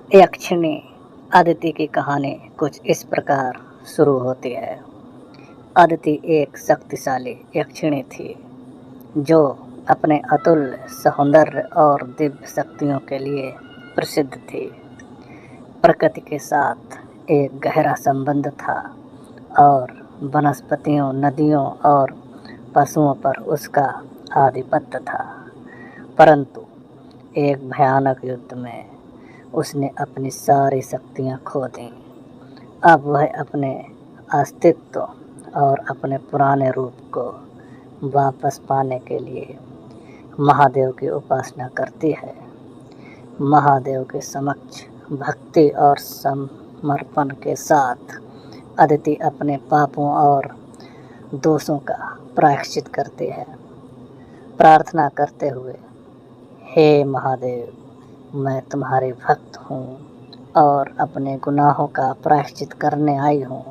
यक्षिणी अदिति की कहानी कुछ इस प्रकार शुरू होती है। अदिति एक शक्तिशाली यक्षिणी थी जो अपने अतुल्य सौंदर्य और दिव्य शक्तियों के लिए प्रसिद्ध थी। प्रकृति के साथ एक गहरा संबंध था और वनस्पतियों, नदियों और पशुओं पर उसका आधिपत्य था। परंतु एक भयानक युद्ध में उसने अपनी सारी शक्तियां खो दी। अब वह अपने अस्तित्व और अपने पुराने रूप को वापस पाने के लिए महादेव की उपासना करती है। महादेव के समक्ष भक्ति और समर्पण के साथ अदिति अपने पापों और दोषों का प्रायश्चित करती है, प्रार्थना करते हुए, हे महादेव, मैं तुम्हारे भक्त हूँ और अपने गुनाहों का प्रायश्चित करने आई हूँ।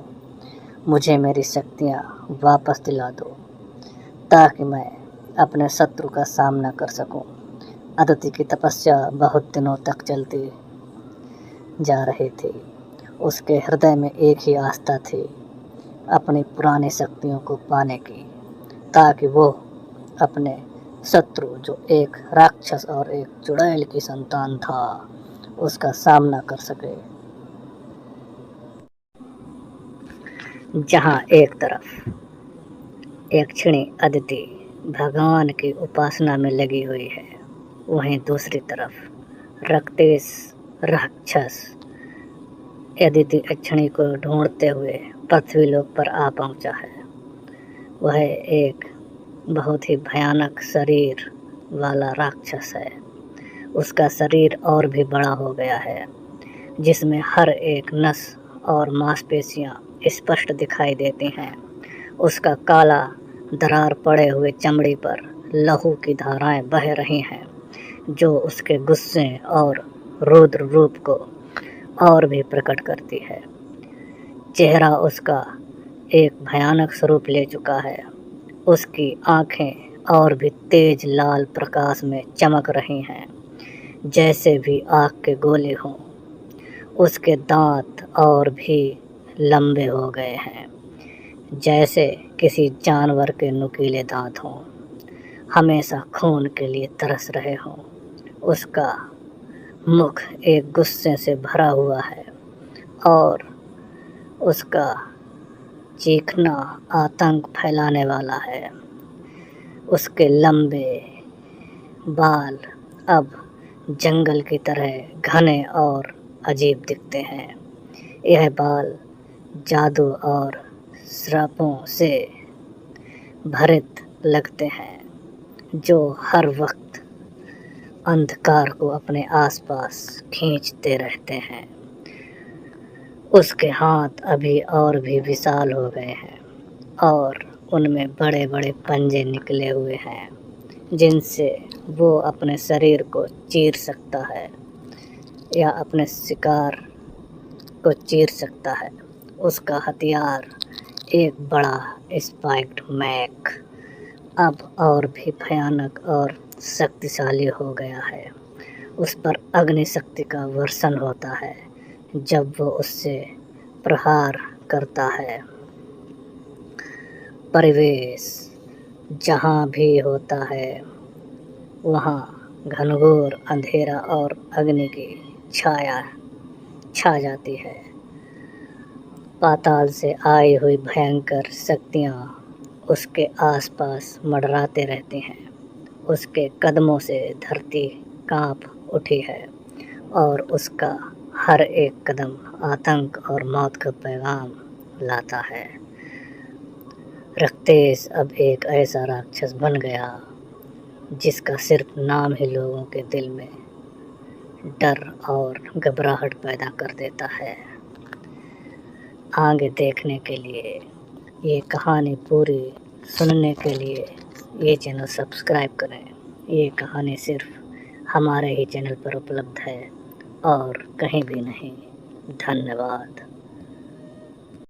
मुझे मेरी शक्तियाँ वापस दिला दो ताकि मैं अपने शत्रु का सामना कर सकूं। अदिति की तपस्या बहुत दिनों तक चलती जा रही थी। उसके हृदय में एक ही आस्था थी, अपनी पुरानी शक्तियों को पाने की, ताकि वो अपने शत्रु, जो एक राक्षस और एक चुड़ैल की संतान था, उसका सामना कर सके। जहाँ एक तरफ यक्षिणी अदिति भगवान की उपासना में लगी हुई है, वहीं दूसरी तरफ रक्तेश राक्षस अदिति यक्षिणी को ढूंढते हुए पृथ्वी लोक पर आ पहुंचा है। वह एक बहुत ही भयानक शरीर वाला राक्षस है। उसका शरीर और भी बड़ा हो गया है, जिसमें हर एक नस और मांसपेशियां स्पष्ट दिखाई देती हैं। उसका काला दरार पड़े हुए चमड़ी पर लहू की धाराएं बह रही हैं, जो उसके गुस्से और रुद्र रूप को और भी प्रकट करती है। चेहरा उसका एक भयानक स्वरूप ले चुका है। उसकी आंखें और भी तेज लाल प्रकाश में चमक रही हैं, जैसे भी आग के गोले हों। उसके दांत और भी लंबे हो गए हैं, जैसे किसी जानवर के नुकीले दांत हों, हमेशा खून के लिए तरस रहे हों। उसका मुख एक गुस्से से भरा हुआ है और उसका चीखना आतंक फैलाने वाला है। उसके लंबे बाल अब जंगल की तरह घने और अजीब दिखते हैं। यह बाल जादू और श्रापों से भरित लगते हैं, जो हर वक्त अंधकार को अपने आसपास खींचते रहते हैं। उसके हाथ अभी और भी विशाल हो गए हैं और उनमें बड़े बड़े पंजे निकले हुए हैं, जिनसे वो अपने शरीर को चीर सकता है या अपने शिकार को चीर सकता है। उसका हथियार एक बड़ा स्पाइक्ड मैक अब और भी भयानक और शक्तिशाली हो गया है। उस पर अग्नि शक्ति का वर्षण होता है जब वो उससे प्रहार करता है। परिवेश जहाँ भी होता है, वहाँ घनघोर अंधेरा और अग्नि की छाया छा जाती है। पाताल से आई हुई भयंकर शक्तियाँ उसके आसपास मंडराते रहती हैं। उसके कदमों से धरती कांप उठी है और उसका हर एक कदम आतंक और मौत का पैगाम लाता है। रक्तेश अब एक ऐसा राक्षस बन गया जिसका सिर्फ नाम ही लोगों के दिल में डर और घबराहट पैदा कर देता है। आगे देखने के लिए, ये कहानी पूरी सुनने के लिए ये चैनल सब्सक्राइब करें। ये कहानी सिर्फ हमारे ही चैनल पर उपलब्ध है और कहीं भी नहीं। धन्यवाद।